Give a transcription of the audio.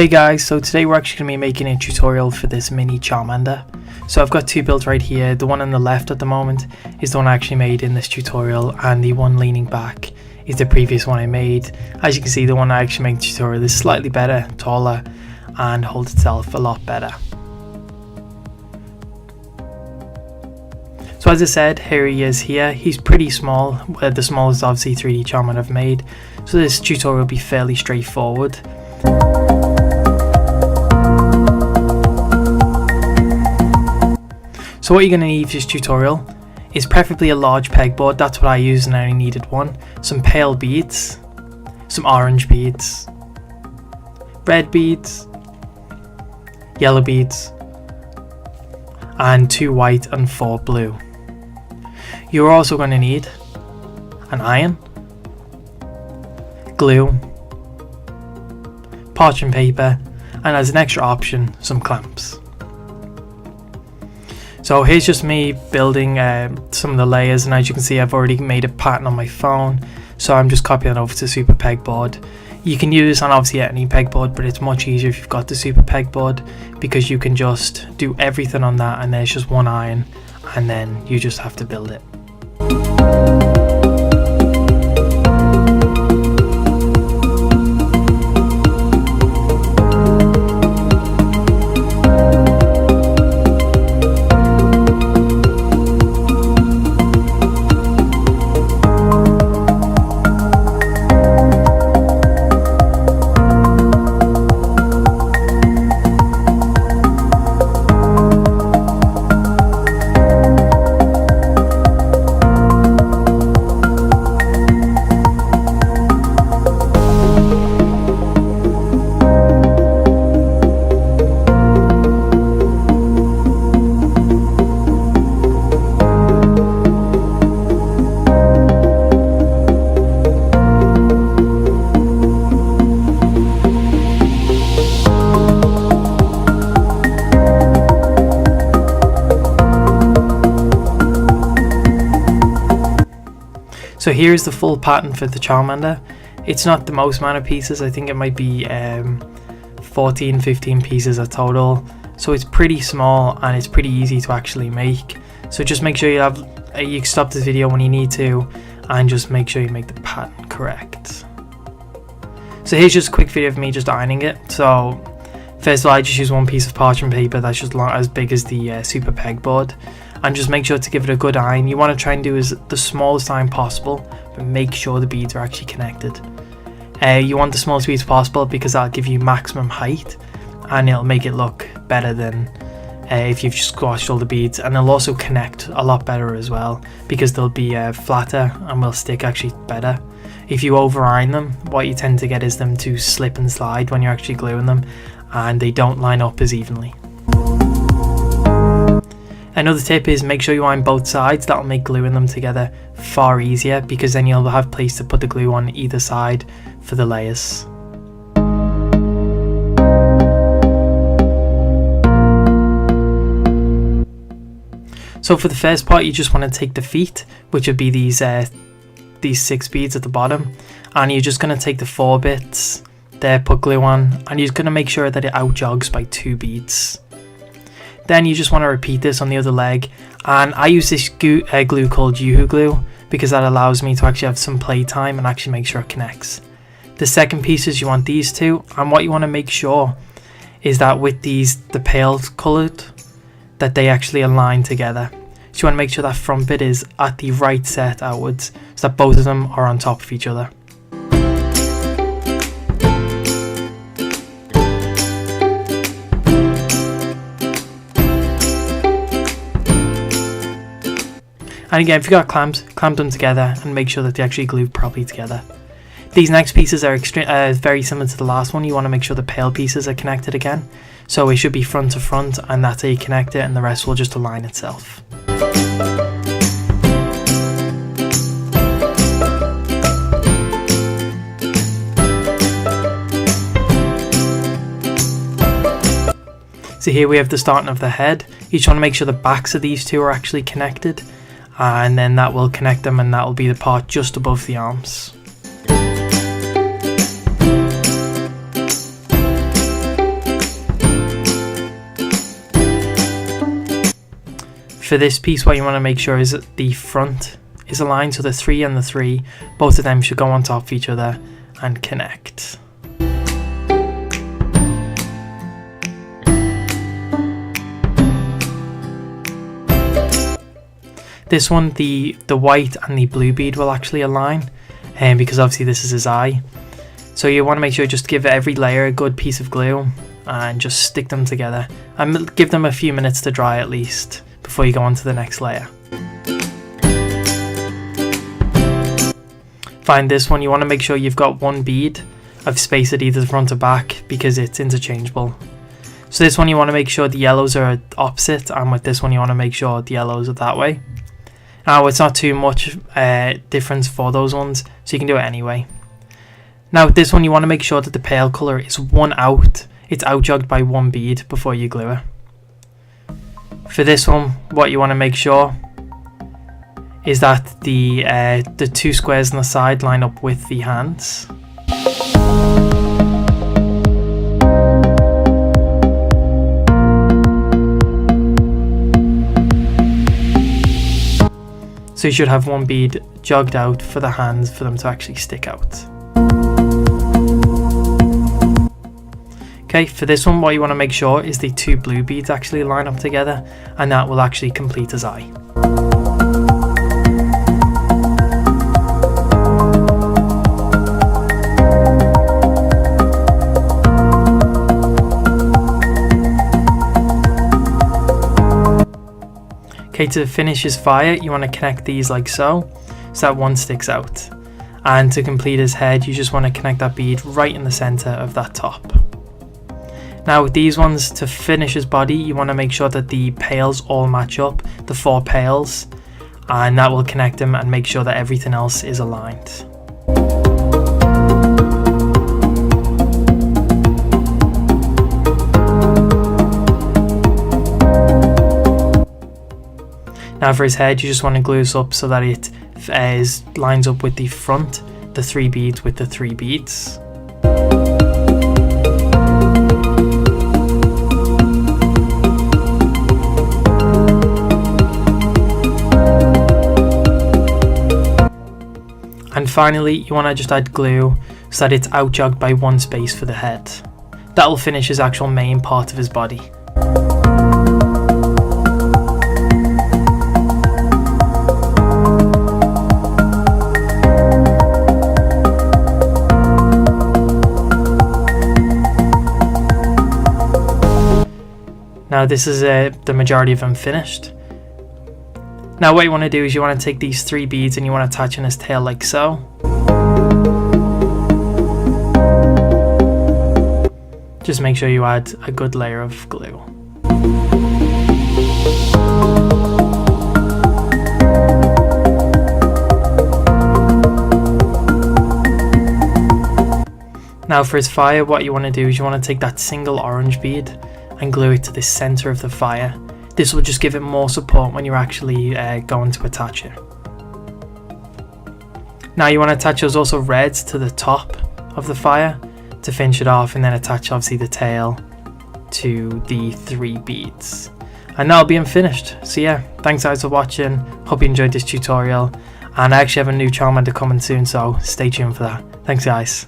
Hey guys, so today we're actually going to be making a tutorial for this mini charmander. So I've got two builds right here. The one on the left at the moment is the one I actually made in this tutorial, and the one leaning back is the previous one I made. As you can see, the one I actually made in the tutorial is slightly better, taller, and holds itself a lot better. So as I said, here he is here. He's pretty small. The smallest obviously 3D Charmander I've made. So this tutorial will be fairly straightforward. So what you're going to need for this tutorial is preferably a large pegboard. That's what I used and I only needed one. Some pale beads, some orange beads, red beads, yellow beads, and 2 white and 4 blue. You're also going to need an iron, glue, parchment paper, and as an extra option, some clamps. So here's just me building some of the layers, and as you can see, I've already made a pattern on my phone, so I'm just copying it over to Super Pegboard. You can use on obviously any pegboard, but it's much easier if you've got the Super Pegboard, because you can just do everything on that and there's just one iron, and then you just have to build it. So here's the full pattern for the Charmander. It's not the most amount of pieces. I think it might be 14-15 pieces a total. So it's pretty small and it's pretty easy to actually make. So just make sure you can stop this video when you need to, and just make sure you make the pattern correct. So here's just a quick video of me just ironing it. So first of all, I just use one piece of parchment paper that's just as big as the Super Pegboard. And just make sure to give it a good iron. You want to try and do the smallest iron possible, but make sure the beads are actually connected. You want the smallest beads possible because that'll give you maximum height, and it'll make it look better than if you've just squashed all the beads. And they'll also connect a lot better as well, because they'll be flatter and will stick actually better. If you over iron them, what you tend to get is them to slip and slide when you're actually gluing them, and they don't line up as evenly. Another tip is make sure you iron both sides. That'll make gluing them together far easier, because then you'll have place to put the glue on either side for the layers. So for the first part, you just want to take the feet, which would be these 6 beads at the bottom, and you're just going to take the 4 bits there, put glue on, and you're going to make sure that it out jogs by 2 beads. Then you just want to repeat this on the other leg, and I use this glue called Yoo-hoo glue, because that allows me to actually have some play time and actually make sure it connects. The second piece is you want these two, and what you want to make sure is that with the pale coloured, that they actually align together. So you want to make sure that front bit is at the right set outwards, so that both of them are on top of each other. And again, if you've got clamps, clamp them together and make sure that they actually glue properly together. These next pieces are very similar to the last one. You want to make sure the pale pieces are connected again. So it should be front to front, and that's how you connect it, and the rest will just align itself. So here we have the starting of the head. You just want to make sure the backs of these two are actually connected, and then that will connect them, and that will be the part just above the arms. For this piece, what you want to make sure is that the front is aligned, so the 3 and the 3, both of them should go on top of each other and connect. This one, the white and the blue bead will actually align, because obviously this is his eye. So you want to make sure just give every layer a good piece of glue and just stick them together and give them a few minutes to dry at least before you go on to the next layer. Find this one, you want to make sure you've got one bead. I've spaced it either front or back because it's interchangeable. So this one you want to make sure the yellows are opposite, and with this one you want to make sure the yellows are that way. Now it's not too much difference for those ones, so you can do it anyway. Now with this one you want to make sure that the pale colour is it's out-jogged by one bead before you glue it. For this one, what you want to make sure is that the 2 squares on the side line up with the hands. So you should have one bead jogged out for the hands for them to actually stick out. Okay, for this one what you want to make sure is the 2 blue beads actually line up together, and that will actually complete his eye. Okay, to finish his fire, you want to connect these like so that one sticks out. And to complete his head, you just want to connect that bead right in the center of that top. Now with these ones, to finish his body, you want to make sure that the pales all match up, the 4 pales, and that will connect them and make sure that everything else is aligned. Now for his head, you just want to glue this up so that it lines up with the front, the 3 beads with the 3 beads. And finally, you want to just add glue so that it's out-jogged by one space for the head. That will finish his actual main part of his body. Now this is the majority of them finished. Now what you want to do is you want to take these 3 beads and you want to attach in his tail like so. Just make sure you add a good layer of glue. Now for his fire, what you want to do is you want to take that single orange bead and glue it to the center of the fire. This will just give it more support when you're actually going to attach it. Now you want to attach those also reds to the top of the fire to finish it off, and then attach obviously the tail to the 3 beads. And that'll be finished. So yeah, thanks guys for watching. Hope you enjoyed this tutorial. And I actually have a new charmander coming soon, so stay tuned for that. Thanks guys.